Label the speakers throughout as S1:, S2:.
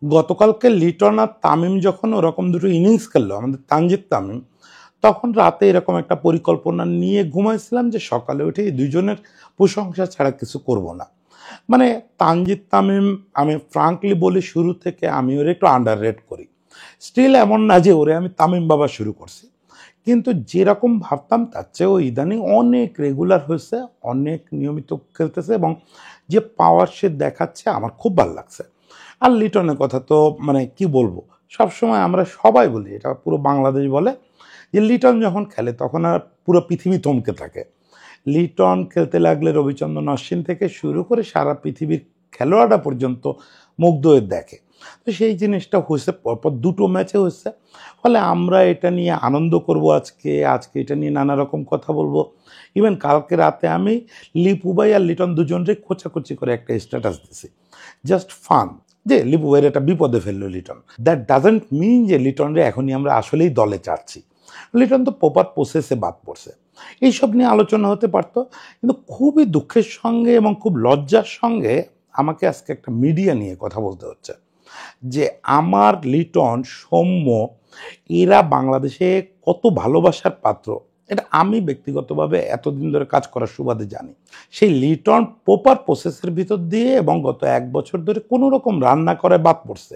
S1: গতকালকে লিটন আর তামিম যখন ওরকম দুটো ইনিংস খেললো আমাদের তানজিদ তামিম, তখন রাতে এরকম একটা পরিকল্পনা নিয়ে ঘুমাইছিলাম যে সকালে উঠে এই দুজনের প্রশংসা ছাড়া কিছু করব না। মানে তানজিদ তামিম, আমি ফ্রাঙ্কলি বলি শুরু থেকে আমি ওরে একটু আন্ডার রেট করি। স্টিল এমন না যে ওরে আমি তামিম বাবা শুরু করছি, কিন্তু যেরকম ভাবতাম তার চেয়েও ইদানিং অনেক রেগুলার হয়েছে, অনেক নিয়মিত খেলতেছে এবং যে পাওয়ার সে দেখাচ্ছে আমার খুব ভালো লাগছে। আর লিটনের কথা তো মানে কি বলবো, সবসময় আমরা সবাই বলি, এটা পুরো বাংলাদেশ বলে যে লিটন যখন খেলে তখন আর পুরো পৃথিবী থমকে থাকে। লিটন খেলতে লাগলে রবিচন্দ্রন অশ্বিন থেকে শুরু করে সারা পৃথিবীর খেলোয়াড়রা পর্যন্ত মুগ্ধ হয়ে দেখে। তো সেই জিনিসটা হয়েছে পরপর দুটো ম্যাচে হয়েছে। ফলে আমরা এটা নিয়ে আনন্দ করব, আজকে আজকে এটা নিয়ে নানা রকম কথা বলবো। ইভেন কালকে রাতে আমি লিপু ভাই আর লিটন দুজনকে খোঁচাখুচি করে একটা স্ট্যাটাস দিছি, জাস্ট ফান, যে লিপু ভাইয়ের একটা বিপদে ফেললো লিটন। দ্যাট ডাজেন্ট মিন যে লিটনরে এখনই আমরা আসলেই দলে চাচ্ছি। লিটন তো প্রপার প্রসেসে বাদ পড়ছে, এইসব নিয়ে আলোচনা হতে পারতো। কিন্তু খুবই দুঃখের সঙ্গে এবং খুব লজ্জার সঙ্গে আমাকে আজকে একটা মিডিয়া নিয়ে কথা বলতে হচ্ছে যে আমার লিটন, সৌম্য, এরা বাংলাদেশে কত ভালোবাসার পাত্র এটা আমি ব্যক্তিগতভাবে এতদিন ধরে কাজ করার সুবাদে জানি। সেই লিটন প্রপার প্রসেসের ভিতর দিয়ে এবং গত 1 বছর ধরে কোনো রকম রান্না করে বাদ পড়ছে।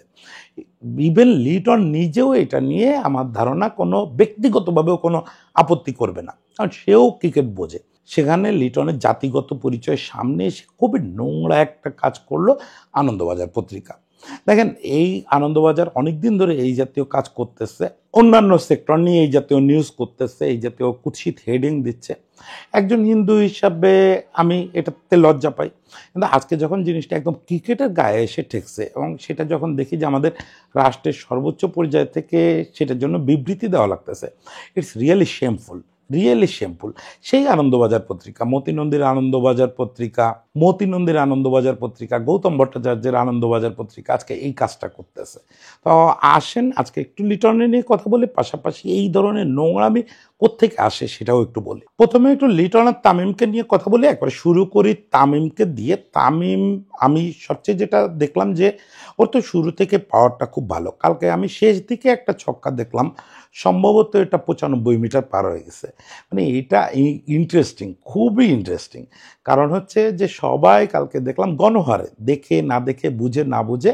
S1: ইভেন লিটন নিজেও এটা নিয়ে আমার ধারণা কোনো ব্যক্তিগতভাবেও কোনো আপত্তি করবে না, কারণ সেও ক্রিকেট বোঝে। সেখানে লিটনের জাতিগত পরিচয়ের সামনে এসে খুবই নোংরা একটা কাজ করলো আনন্দবাজার পত্রিকা। দেখেন, এই আনন্দবাজার অনেক দিন ধরে এই জাতীয় কাজ করতেছে, অন্যান্য সেক্টর নিয়ে এই জাতীয় নিউজ করতেছে, এই জাতীয় কুৎসিত হেডিং দিচ্ছে। একজন হিন্দু হিসাবে আমি এটাতে লজ্জা পাই, কিন্তু আজকে যখন জিনিসটা একদম ক্রিকেটের গায়ে এসে ঠেকছে এবং সেটা যখন দেখি যে আমাদের রাষ্ট্রের সর্বোচ্চ পর্যায় থেকে সেটার জন্য বিবৃতি দেওয়া লাগতেছে, it's really shameful, really shameful. সেই আনন্দবাজার পত্রিকা, মতিনন্দীর আনন্দবাজার পত্রিকা, গৌতম ভট্টাচার্যের আনন্দবাজার পত্রিকা আজকে এই কাজটা করতেছে। তো আসেন আজকে একটু লিটনের নিয়ে কথা বলি, পাশাপাশি এই ধরনের নোংরামি কোত্থেকে আসে সেটাও একটু বলি। প্রথমে একটু লিটন আর তামিমকে নিয়ে কথা বলি, একবার শুরু করি তামিমকে দিয়ে। তামিম, আমি সবচেয়ে যেটা দেখলাম যে ওর তো শুরু থেকে পাওয়ারটা খুব ভালো। কালকে আমি শেষ দিকে একটা ছক্কা দেখলাম, সম্ভবত এটা 95 মিটার পার হয়ে গেছে। মানে এটা ইন্টারেস্টিং, খুবই ইন্টারেস্টিং। কারণ হচ্ছে যে সবাই কালকে দেখলাম গণহারে, দেখে না দেখে, বুঝে না বুঝে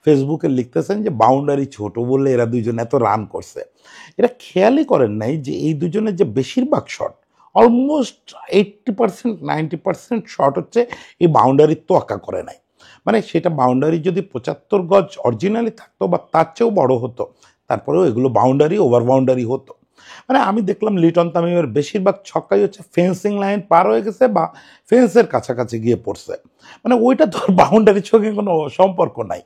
S1: ফেসবুকে লিখতেছেন যে বাউন্ডারি ছোট বলে এরা দুইজন এত রান করছে। এরা খেয়ালই করেন নাই যে এই দুজনের যে বেশিরভাগ শট, অলমোস্ট 80%, 90% শট হচ্ছে এই বাউন্ডারির তোয়াক্কা করে নাই। মানে সেটা বাউন্ডারি যদি 75 গজ অরিজিনালি থাকতো বা তার চেয়েও বড় হতো, তারপরেও এগুলো বাউন্ডারি, ওভার বাউন্ডারি হতো। মানে আমি দেখলাম লিটন তামিমের বেশিরভাগ ছক্কাই হচ্ছে ফেন্সিং লাইন পার হয়ে গেছে বা ফেন্সের কাছাকাছি গিয়ে পড়ছে। মানে ওইটা তো বাউন্ডারির সঙ্গে কোনো সম্পর্ক নাই।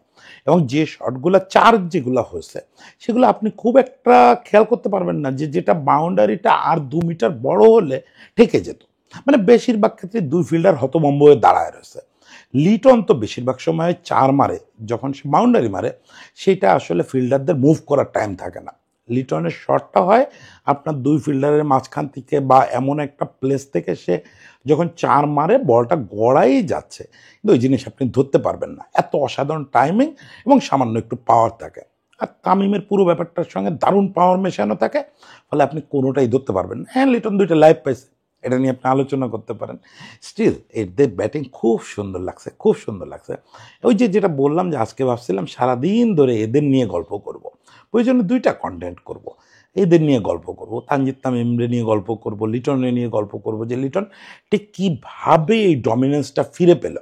S1: এবং যে শটগুলো চার যেগুলো হয়েছে সেগুলো আপনি খুব একটা খেয়াল করতে পারবেন না যে যেটা বাউন্ডারিটা আর 2 মিটার বড় হলে ঠেকে যেত। মানে বেশিরভাগ ক্ষেত্রে দুই ফিল্ডার হতভম্ব হয়ে দাঁড়ায় রয়েছে। লিটন তো বেশিরভাগ সময় চার মারে, যখন সে বাউন্ডারি মারে সেটা আসলে ফিল্ডারদের মুভ করার টাইম থাকে না। লিটনের শটটা হয় আপনার দুই ফিল্ডারের মাঝখান থেকে বা এমন একটা প্লেস থেকে সে যখন চার মারে বলটা গড়াই যাচ্ছে, কিন্তু ওই জিনিস আপনি ধরতে পারবেন না, এত অসাধারণ টাইমিং এবং সামান্য একটু পাওয়ার থাকে। আর তামিমের পুরো ব্যাপারটার সঙ্গে দারুণ পাওয়ার মেশানো থাকে, ফলে আপনি কোনোটাই ধরতে পারবেন না। হ্যাঁ, লিটন দুইটা লাইভ পাইছে, এটা নিয়ে আপনি আলোচনা করতে পারেন। স্টিল এদের ব্যাটিং খুব সুন্দর লাগছে, খুব সুন্দর লাগছে। ওই যে যেটা বললাম যে আজকে ভাবছিলাম সারাদিন ধরে এদের নিয়ে গল্প করব, ওই জন্য দুইটা কন্টেন্ট করব। এদের নিয়ে গল্প করব, তানজিদ তামিমরে নিয়ে গল্প করব, লিটনের নিয়ে গল্প করব যে লিটন ঠিক কীভাবে এই ডমিনেন্সটা ফিরে পেল।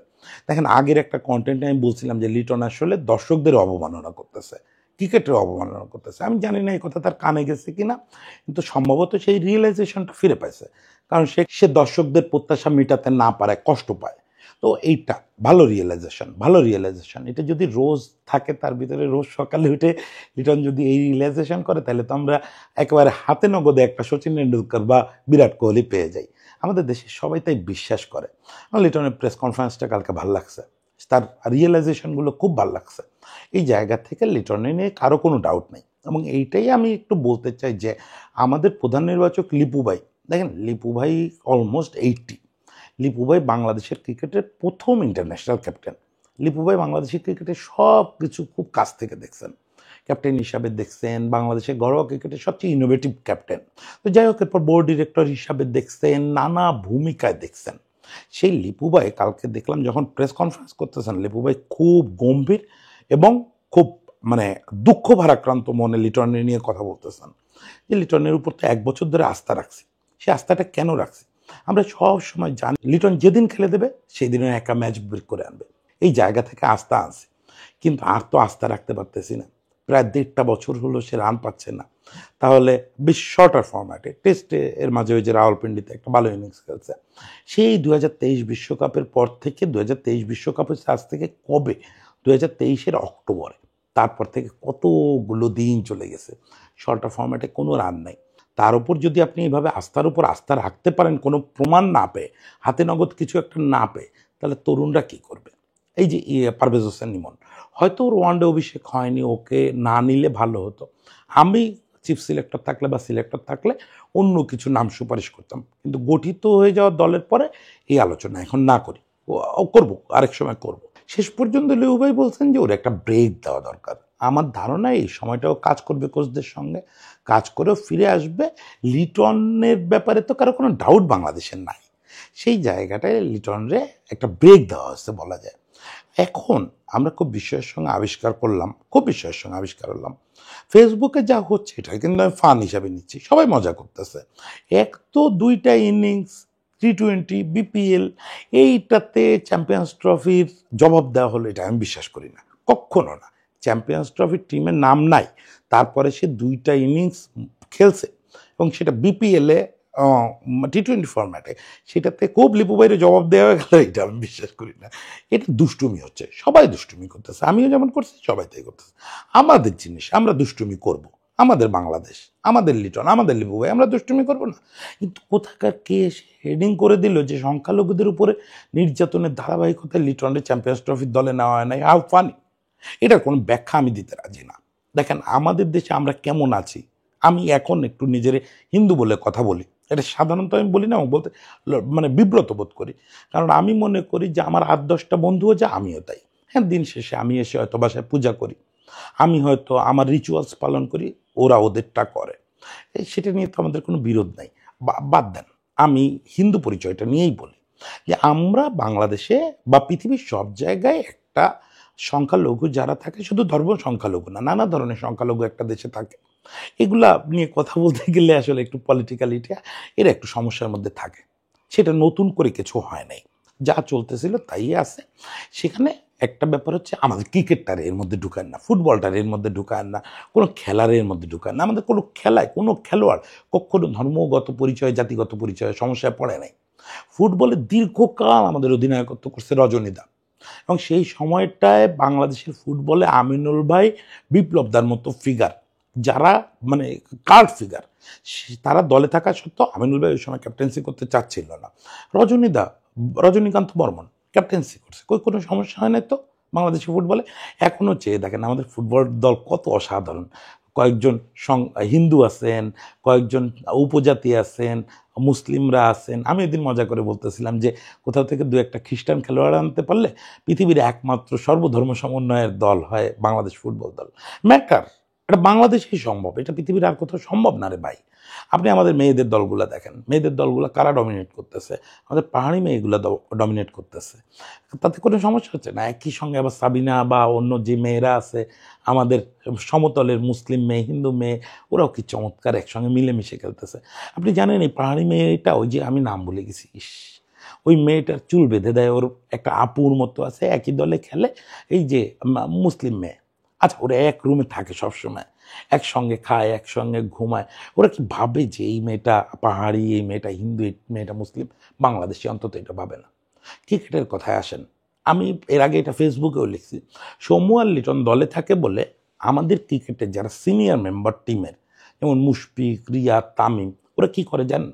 S1: দেখেন, আগের একটা কন্টেন্টে আমি বলছিলাম যে লিটন আসলে দর্শকদের অবমাননা করতেছে, ক্রিকেটের অবমাননা করতেছে। আমি জানি না এই কথা তার কানে গেছে কিনা, কিন্তু সম্ভবত সেই রিয়েলাইজেশনটা ফিরে পাইছে। কারণ সে দর্শকদের প্রত্যাশা মেটাতে না পারায় কষ্ট পায়। তো এইটা ভালো রিয়েলাইজেশন, ভালো রিয়েলাইজেশন। এটা যদি রোজ থাকে তার ভিতরে, রোজ সকালে উঠে লিটন যদি এই রিয়েলাইজেশন করে, তাহলে তো আমরা একেবারে হাতে নগদে একটা সচিন টেন্ডুলকার বা বিরাট কোহলি পেয়ে যাই। আমাদের দেশে সবাই তাই বিশ্বাস করে। আমার লিটনের প্রেস কনফারেন্সটা কালকে ভালো লাগছে, তার রিয়েলাইজেশনগুলো খুব ভালো লাগছে। এই জায়গা থেকে লিটনে নিয়ে কারো কোনো ডাউট নেই। এবং এইটাই আমি একটু বলতে চাই যে আমাদের প্রধান নির্বাচক লিপু ভাই, দেখেন লিপু ভাই অলমোস্ট 80। লিপু ভাই বাংলাদেশের ক্রিকেটের প্রথম ইন্টারন্যাশনাল ক্যাপ্টেন। লিপু ভাই বাংলাদেশের ক্রিকেটে সব কিছু খুব কাছ থেকে দেখছেন, ক্যাপ্টেন হিসাবে দেখছেন, বাংলাদেশের ঘরোয়া ক্রিকেটের সবচেয়ে ইনোভেটিভ ক্যাপ্টেন। তো যাই হোক, এরপর বোর্ড ডিরেক্টর হিসাবে দেখছেন, নানা ভূমিকায় দেখছেন। সেই লিপু ভাই কালকে দেখলাম যখন প্রেস কনফারেন্স করতেছেন, লিপু ভাই খুব গম্ভীর এবং খুব মানে দুঃখ ভারাক্রান্ত মনে লিটনের নিয়ে কথা বলতেছেন, যে লিটনের উপর তো 1 বছর ধরে আস্থা রাখছি। সে আস্থাটা কেন রাখছি? আমরা সব সময় জানি লিটন যেদিন খেলে দেবে সেই দিনে একা ম্যাচ বের করে আনবে, এই জায়গা থেকে আস্থা আনছে। কিন্তু আর তো আস্থা রাখতে পারতেছি না, প্রায় 1.5 বছর হলো সে রান পাচ্ছে না। তাহলে বেশ শর্টার ফরম্যাটে টেস্টে এর মাঝে ওই যে রাওয়ালপিন্ডিতে একটা ভালো ইনিংস খেলছে। সেই 2023 বিশ্বকাপের পর থেকে 2023 বিশ্বকাপ হচ্ছে আজ থেকে কবে, 2023-এর অক্টোবরে, তারপর থেকে কতগুলো দিন চলে গেছে, শর্টার ফরম্যাটে কোনো রান নাই। তার উপর যদি আপনি এইভাবে আস্থার উপর আস্থা রাখতে পারেন কোনো প্রমাণ না পেয়ে, হাতে নগদ কিছু একটা না পেয়ে, তাহলে তরুণরা কি করবে? এই যে পারভেজ হোসেন ইমন, হয়তো ওর ওয়ানডে অভিষেক হয়নি, ওকে না নিলে ভালো হতো। আমি চিফ সিলেক্টর থাকলে বা সিলেক্টর থাকলে অন্য কিছু নাম সুপারিশ করতাম, কিন্তু গঠিত হয়ে যাওয়া দলের পরে এই আলোচনা এখন না করি, করবো আরেক সময় করব। শেষ পর্যন্ত লিউ ভাই বলছেন যে ওর একটা ব্রেক দেওয়া দরকার। আমার ধারণা এই সময়টাও কাজ করবে কোচদের সঙ্গে, কাজ করেও ফিরে আসবে। লিটনের ব্যাপারে তো কারো কোনো ডাউট বাংলাদেশের নাই, সেই জায়গাটায় লিটনরে একটা ব্রেক দেওয়া হচ্ছে বলা যায়। এখন আমরা খুব বিস্ময়ের সঙ্গে আবিষ্কার করলাম, খুব বিস্ময়ের সঙ্গে আবিষ্কার করলাম, ফেসবুকে যা হচ্ছে এটা কিন্তু আমি ফান হিসাবে নিচ্ছি, সবাই মজা করতেছে। এক তো 2টা ইনিংস T20 বিপিএল, এইটাতে চ্যাম্পিয়ন্স ট্রফির জবাব দেওয়া হলো, এটা আমি বিশ্বাস করি না, কখনো না। চ্যাম্পিয়ন্স ট্রফির টিমের নাম নাই, তারপরে সে 2টা ইনিংস খেলছে এবং সেটা বিপিএলে T20 ফরম্যাটে, সেটাতে খুব লিপু বাইরে জবাব দেওয়া গেল, এটা আমি বিশ্বাস করি না। এটা দুষ্টুমি হচ্ছে, সবাই দুষ্টুমি করতেছে, আমিও যেমন করছি সবাই তাই করতেছে। আমাদের জিনিস আমরা দুষ্টুমি করব, আমাদের বাংলাদেশ, আমাদের লিটন, আমাদের লিপু ভাই, আমরা দুষ্টুমি করব না? কিন্তু কোথাকার কে হেডিং করে দিল যে সংখ্যালঘুদের উপরে নির্যাতনের ধারাবাহিকতায় লিটনের চ্যাম্পিয়ন্স ট্রফির দলে নেওয়া হয় নাই। How funny! এটার কোনো ব্যাখ্যা আমি দিতে রাজি না। দেখেন আমাদের দেশে আমরা কেমন আছি, আমি এখন একটু নিজের হিন্দু বলে কথা বলি, এটা সাধারণত আমি বলি না, বলতে মানে বিব্রত বোধ করি, কারণ আমি মনে করি যে আমার 8-10টা বন্ধুও যা আমিও তাই। হ্যাঁ, দিন শেষে আমি এসে হয়তো বাসায় পূজা করি, আমি হয়তো আমার রিচুয়ালস পালন করি, ওরা ওদেরটা করে, সেটা নিয়ে তো আমাদের কোনো বিরোধ নাই। বাদ দেন, আমি হিন্দু পরিচয়টা নিয়েই বলি যে আমরা বাংলাদেশে বা পৃথিবীর সব জায়গায় একটা সংখ্যালঘু যারা থাকে, শুধু ধর্ম সংখ্যালঘু না, নানা ধরনের সংখ্যালঘু একটা দেশে থাকে। এগুলা নিয়ে কথা বলতে গেলে আসলে একটু পলিটিক্যালিটি এরা একটু সমস্যার মধ্যে থাকে। সেটা নতুন করে কিছু হয় নাই, যা চলতেছিল তাই আছে। সেখানে একটা ব্যাপার হচ্ছে আমাদের ক্রিকেটটার এর মধ্যে ঢুকান না, ফুটবলটার এর মধ্যে ঢুকান না, কোনো খেলার এর মধ্যে ঢুকান না। আমাদের কোনো খেলায় কোনো খেলোয়াড় কখনো ধর্মগত পরিচয়, জাতিগত পরিচয় সমস্যায় পড়ে নাই। ফুটবলে দীর্ঘকাল আমাদের অধিনায়কত্ব করছে রজনীদা, এবং সেই সময়টায় বাংলাদেশের ফুটবলে আমিনুল ভাই, বিপ্লবদার মতো ফিগার, যারা মানে কার্ড ফিগার, তারা দলে থাকা সত্ত্বেও আমিনুল ভাই ওই সময় ক্যাপ্টেন্সি করতে চাচ্ছিল না। রজনীদা, রজনীকান্ত বর্মন ক্যাপ্টেন্সি করছে, কোনো সমস্যা হয় না তো বাংলাদেশের ফুটবলে। এখনও চেয়ে দেখেন আমাদের ফুটবল দল কত অসাধারণ, কয়েকজন হিন্দু আছেন, কয়েকজন উপজাতি আছেন, মুসলিমরা আছেন। আমি এদিন মজা করে বলতেছিলাম যে কোথাও থেকে 2-1টা খ্রিস্টান খেলোয়াড় আনতে পারলে পৃথিবীর একমাত্র সর্বধর্ম সমন্বয়ের দল হয় বাংলাদেশ ফুটবল দল। ম্যাটার, এটা বাংলাদেশেই সম্ভব, এটা পৃথিবীর আর কোথাও সম্ভব না রে ভাই। আপনি আমাদের মেয়েদের দলগুলো দেখেন, মেয়েদের দলগুলো কারা ডমিনেট করতেছে? আমাদের পাহাড়ি মেয়েগুলো ডমিনেট করতেছে। তাতে কোনো সমস্যা হচ্ছে না। একই সঙ্গে আবার সাবিনা বা অন্য যে মেয়েরা আছে আমাদের সমতলের মুসলিম মেয়ে, হিন্দু মেয়ে, ওরাও কি চমৎকার একসঙ্গে মিলেমিশে খেলতেছে। আপনি জানেন এই পাহাড়ি মেয়েটা, ওই যে আমি নাম ভুলে গেছি, ওই মেয়েটার চুল বেঁধে দেয়, ওর একটা আপুর মতো আছে, একই দলে খেলে, এই যে মুসলিম মেয়ে। আচ্ছা, ওরা এক রুমে থাকে সবসময়, একসঙ্গে খায়, একসঙ্গে ঘুমায়। ওরা কি ভাবে যে এই মেয়েটা পাহাড়ি, এই মেয়েটা হিন্দু, এই মেয়েটা মুসলিম? বাংলাদেশি অন্তত এটা ভাবে না। ক্রিকেটের কথায় আসেন, আমি এর আগে এটা ফেসবুকেও লিখছি, সৌম্য আর লিটন দলে থাকে বলে আমাদের ক্রিকেটের যারা সিনিয়র মেম্বার টিমের, যেমন মুশফিক, রিয়াদ, তামিম, ওরা কি করে জানেন?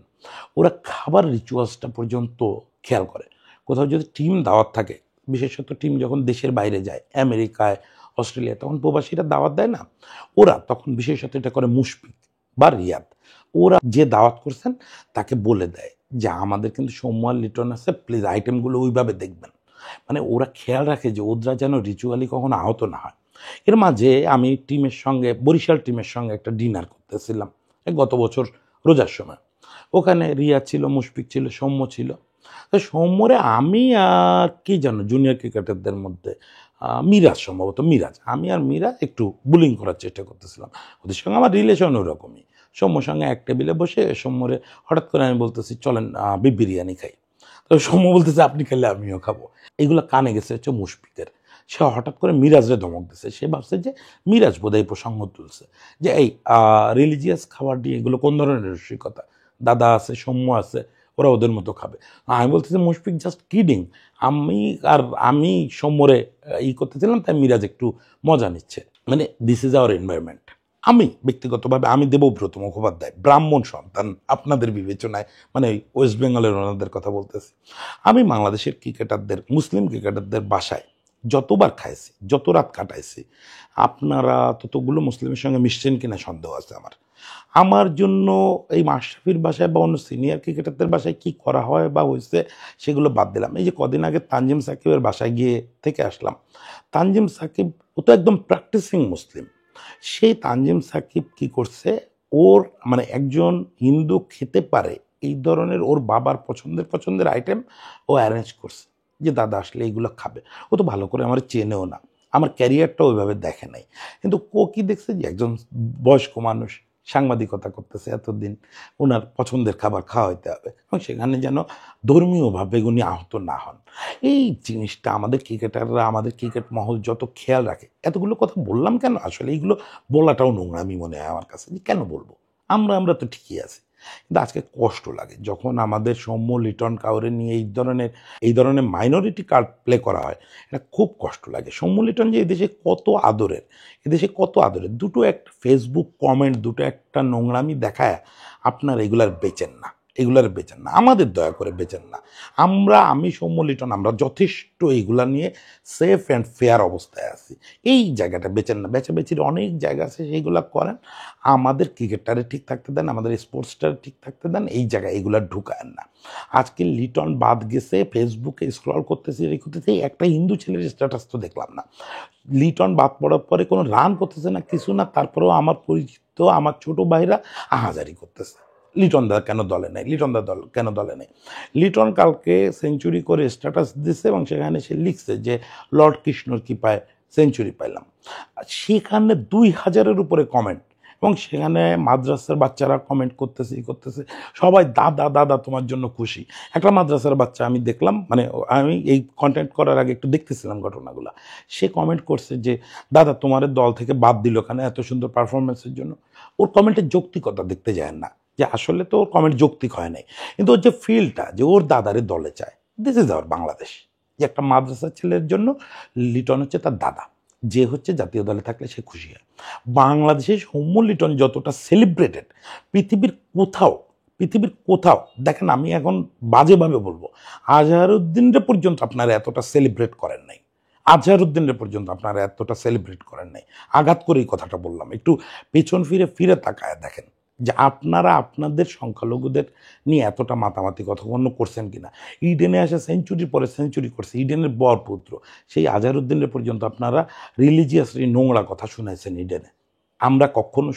S1: ওরা খাবার রিচুয়ালসটা পর্যন্ত খেয়াল করে। কোথাও যদি টিম দাওয়াত থাকে, বিশেষত টিম যখন দেশের বাইরে যায়, আমেরিকায়, অস্ট্রেলিয়া, তখন প্রবাসীরা দাওয়াত দেয় না, ওরা তখন বিশেষত এটা করে মুশফিক বা রিয়াদ। ওরা যে দাওয়াত করছেন তাকে বলে দেয় যে আমাদের কিন্তু সৌম্য আর লিটন আছে, প্লিজ আইটেমগুলো ওইভাবে দেখবেন। মানে ওরা খেয়াল রাখে যে ওরা যেন রিচুয়ালি কখনো আহত না হয়। এর মাঝে আমি টিমের সঙ্গে, বরিশাল টিমের সঙ্গে একটা ডিনার করতেছিলাম গত বছর রোজার সময়। ওখানে রিয়া ছিল, মুশফিক ছিল, সৌম্য ছিল। তো সৌম্যরে আমি আর কি জানো জুনিয়র ক্রিকেটারদের মধ্যে মিরাজ, সম্ভবত মিরাজ, আমি আর মিরাজ একটু বুলিং করার চেষ্টা করতেছিলাম। ওদের সঙ্গে আমার রিলেশন ওরকমই। সৌম্যর সঙ্গে এক টেবিলে বসে সৌম্যরে হঠাৎ করে আমি বলতেছি চলেন বিফ বিরিয়ানি খাই। তো সৌম্য বলতেছে আপনি খেলে আমিও খাবো। এগুলো কানে গেছে হচ্ছে মুশফিকের। সে হঠাৎ করে মিরাজরে ধমক দিছে। সে ভাবছে যে মিরাজ বোধহয় প্রসঙ্গ তুলছে যে এই রিলিজিয়াস খাবার দিয়ে এগুলো কোন ধরনের রসিকতা, দাদা আছে, সৌম্য আছে, ওরা ওদের মতো খাবে। আমি বলতেছি মুশফিক জাস্ট কিডিং, আমি সৌম্যরে করতেছিলাম, তাই মিরাজ একটু মজা নিচ্ছে। মানে দিস ইজ আওয়ার এনভায়রনমেন্ট। আমি ব্যক্তিগতভাবে আমি দেবব্রত মুখোপাধ্যায়, ব্রাহ্মণ সন্তান আপনাদের বিবেচনায়, মানে ওয়েস্ট বেঙ্গলের ওনাদের কথা বলতেছি। আমি বাংলাদেশের ক্রিকেটারদের, মুসলিম ক্রিকেটারদের বাসায় যতবার খাইছি, যত রাত কাটাইছি, আপনারা ততগুলো মুসলিমের সঙ্গে মিশছেন কিনা সন্দেহ আছে আমার। আমার জন্য এই মাশরাফির বাসায় বা অন্য সিনিয়র ক্রিকেটারদের বাসায় কি করা হয় বা হয়েছে সেগুলো বাদ দিলাম। এই যে কদিন আগে তানজিম সাকিবের বাসায় গিয়ে থেকে আসলাম। তানজিম সাকিব ও তো একদম প্র্যাকটিসিং মুসলিম। সেই তানজিম সাকিব কি করছে, ওর মানে একজন হিন্দু খেতে পারে এই ধরনের ওর বাবার পছন্দের আইটেম ও অ্যারেঞ্জ করছে যে দাদা আসলে এইগুলো খাবে। ও তো ভালো করে আমার চেনেও না, আমার ক্যারিয়ারটা ওইভাবে দেখে নাই, কিন্তু ও কি দেখছে যে একজন বয়স্ক মানুষ সাংবাদিকতা করতেছে এতদিন, ওনার পছন্দের খাবার খাওয়াইতে হবে এবং সেখানে যেন ধর্মীয়ভাবে উনি আহত না হন। এই জিনিসটা আমাদের ক্রিকেটাররা, আমাদের ক্রিকেট মহল যত খেয়াল রাখে। এতগুলো কথা বললাম কেন, আসলে এইগুলো বলাটাও নোংরামি মনে হয় আমার কাছে, যে কেন বলবো, আমরা তো ঠিকই আছি। কিন্তু আজকে কষ্ট লাগে যখন আমাদের সৌম্য লিটন কাউরে নিয়ে এই ধরনের মাইনরিটি কার্ড প্লে করা হয়, এটা খুব কষ্ট লাগে। সৌম্য লিটন যে এদেশে কত আদরের, এদেশে কত আদরের, দুটো একটা ফেসবুক কমেন্ট, দুটো একটা নোংরামি দেখায় আপনার এগুলার বেচেন না, আমাদের দয়া করে বেচেন না। আমি সৌম্য লিটন আমরা যথেষ্ট এইগুলা নিয়ে সেফ অ্যান্ড ফেয়ার অবস্থায় আছি। এই জায়গাটা বেচেন না, বেচাবেচির অনেক জায়গা আছে, সেইগুলা করেন। আমাদের ক্রিকেটটারে ঠিক থাকতে দেন, আমাদের স্পোর্টসটারে ঠিক থাকতে দেন, এই জায়গায় এগুলা ঢুকায়েন না। আজকে লিটন বাদ গেছে, ফেসবুকে স্ক্রল করতেছি, একটা হিন্দু ছেলের স্ট্যাটাস তো দেখলাম না। লিটন বাদ পড়ার পরে কোনো রান করতেছে না, কিছু না, তারপরেও আমার পরিচিত আমার ছোট ভাইরা আহাজারি করতেছে লিটন দা কেন দলে নেই, কেন দলে নেই। লিটন কালকে সেঞ্চুরি করে স্ট্যাটাস দিছে এবং সেখানে সে লিখছে যে লর্ড কৃষ্ণর কৃপায় সেঞ্চুরি পাইলাম। সেখানে 2000-এর উপরে কমেন্ট, এবং সেখানে মাদ্রাসার বাচ্চারা কমেন্ট করতেছে সবাই দাদা দাদা তোমার জন্য খুশি। একটা মাদ্রাসার বাচ্চা আমি দেখলাম, মানে আমি এই কন্টেন্ট করার আগে একটু দেখতেছিলাম ঘটনাগুলো, সে কমেন্ট করছে যে দাদা তোমার দল থেকে বাদ দিল কেন এত সুন্দর পারফরমেন্সের জন্য। ওর কমেন্টের যৌক্তিকতা দেখতে যায় না, যে আসলে তো ওর কমেন্ট যৌক্তিক হয় নাই, কিন্তু ওর যে ফিলটা যে ওর দাদারে দলে চায়, দিস ইজ আওয়ার বাংলাদেশ। যে একটা মাদ্রাসার ছেলের জন্য লিটন হচ্ছে তার দাদা, যে হচ্ছে জাতীয় দলে থাকলে সে খুশি হয়। বাংলাদেশে সৌম্য লিটন যতটা সেলিব্রেটেড পৃথিবীর কোথাও দেখেন, আমি এখন বাজেভাবে বলবো, আজহারউদ্দিনরে পর্যন্ত আপনারা এতটা সেলিব্রেট করেন নাই, আঘাত করে এই কথাটা বললাম। একটু পেছন ফিরে তাকায় দেখেন যে আপনারা আপনাদের সংখ্যালঘুদের নিয়ে এতটা মাতামাতি কথা অন্য করছেন কিনা। ইডেনে আসে সেঞ্চুরির পরে সেঞ্চুরি করছে, ইডেনের বরপুত্র সেই আজহারউদ্দিনের পর্যন্ত আপনারা রিলিজিয়াসলি নোংরা কথা শুনাইছেন ইডেনে। আমরা কখনো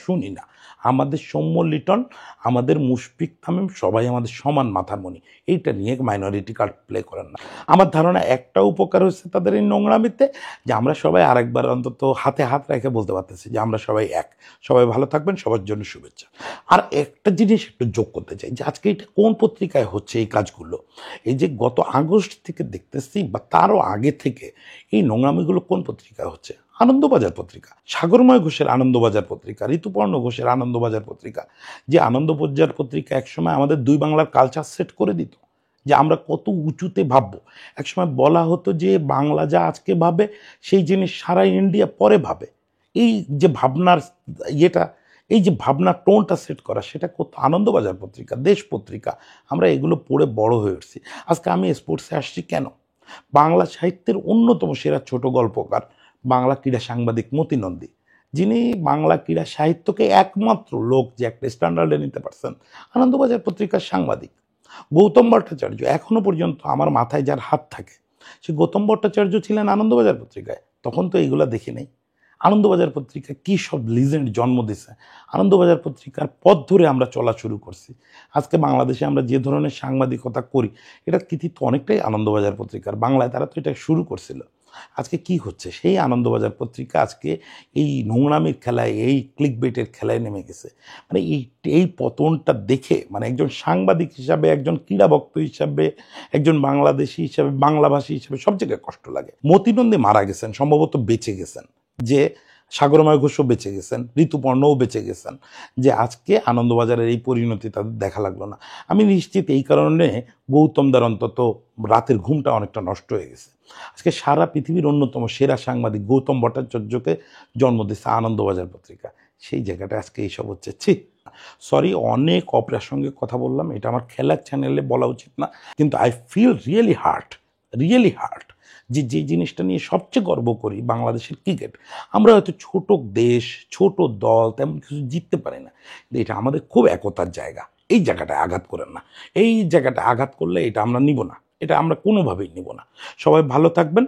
S1: শুনি না। আমাদের সৌম্য লিটন, আমাদের মুশফিক তামিম সবাই আমাদের সমান মাথার মণি, এইটা নিয়ে মাইনরিটি কার্ড প্লে করেন না। আমার ধারণা একটা উপকার হচ্ছে তাদের এই নোংরামিতে, যে আমরা সবাই আরেকবার অন্তত হাতে হাত রেখে বলতে পারতেছি যে আমরা সবাই এক, সবাই ভালো থাকবেন, সবার জন্য শুভেচ্ছা। আর একটা জিনিস একটু যোগ করতে চাই, যে আজকে এটা কোন পত্রিকায় হচ্ছে এই কাজগুলো, এই যে গত আগস্ট থেকে দেখতেছি বা তারও আগে থেকে এই নোংরামিগুলো কোন পত্রিকায় হচ্ছে। আনন্দবাজার পত্রিকা, সাগরময় ঘোষের আনন্দবাজার পত্রিকা, ঋতুপর্ণ ঘোষের আনন্দবাজার পত্রিকা, যে আনন্দবাজার পত্রিকা একসময় আমাদের দুই বাংলার কালচার সেট করে দিত, যে আমরা কত উঁচুতে ভাববো। একসময় বলা হতো যে বাংলা যা আজকে ভাবে সেই জিনিস সারা ইন্ডিয়া পরে ভাবে। এই যে ভাবনার এই যে ভাবনার টোনটা সেট করা, সেটা কত আনন্দবাজার পত্রিকা, দেশ পত্রিকা, আমরা এগুলো পড়ে বড় হয়ে উঠছি। আজকে আমি স্পোর্টসে আসছি কেন, বাংলা সাহিত্যের অন্যতম সেরা ছোট গল্পকার, বাংলা ক্রীড়া সাংবাদিক মতি নন্দী, যিনি বাংলা ক্রীড়া সাহিত্যকে একমাত্র লোক যে একটা স্ট্যান্ডার্ডে নিতে পারছেন, আনন্দবাজার পত্রিকার সাংবাদিক। গৌতম ভট্টাচার্য, এখনো পর্যন্ত আমার মাথায় যার হাত থাকে, সে গৌতম ভট্টাচার্য ছিলেন আনন্দবাজার পত্রিকায়, তখন তো এইগুলা দেখি নাই। আনন্দবাজার পত্রিকা কী সব লিজেন্ড জন্ম দিছে, আনন্দবাজার পত্রিকার পথ ধরে আমরা চলা শুরু করছি। আজকে বাংলাদেশে আমরা যে ধরনের সাংবাদিকতা করি, এটার কৃতিত্ব অনেকটাই আনন্দবাজার পত্রিকার। বাংলায় তারা তো এটা শুরু করছিল। আজকে কি হচ্ছে, সেই আনন্দবাজার পত্রিকা আজকে এই নোংরামির খেলায়, এই ক্লিকবেটের খেলায় নেমে গেছে। মানে এই পতনটা দেখে মানে একজন সাংবাদিক হিসাবে, একজন ক্রীড়াভক্ত হিসাবে, একজন বাংলাদেশি হিসাবে, বাংলাভাষী হিসাবে সব জায়গায় কষ্ট লাগে। মতিনন্দী মারা গেছেন, সম্ভবত বেঁচে গেছেন, যে সাগরময় ঘোষও বেঁচে গেছেন, ঋতুপর্ণও বেঁচে গেছেন, যে আজকে আনন্দবাজারের এই পরিণতি তাদের দেখা লাগলো না। আমি নিশ্চিত এই কারণে গৌতমদার অন্তত রাতের ঘুমটা অনেকটা নষ্ট হয়ে গেছে। আজকে সারা পৃথিবীর অন্যতম সেরা সাংবাদিক গৌতম ভট্টাচার্যকে জন্ম দিচ্ছে আনন্দবাজার পত্রিকা, সেই জায়গাটা আজকে এইসব হচ্ছে। ছি, সরি, অনেক অপ্রাসঙ্গিক কথা বললাম, এটা আমার খেলার চ্যানেলে বলা উচিত না, কিন্তু আই ফিল রিয়েলি হার্ট যে জিনিসটা নিয়ে সবচেয়ে গর্ব করি, বাংলাদেশের ক্রিকেট। আমরা হয়তো ছোট দেশ, ছোট দল, তেমন কিছু জিততে পারি না, কিন্তু এটা আমাদের খুব একতার জায়গা। এই জায়গাটায় আঘাত করেন না, এই জায়গাটা আঘাত করলে এটা আমরা নিব না, এটা আমরা কোনোভাবেই নিব না। সবাই ভালো থাকবেন।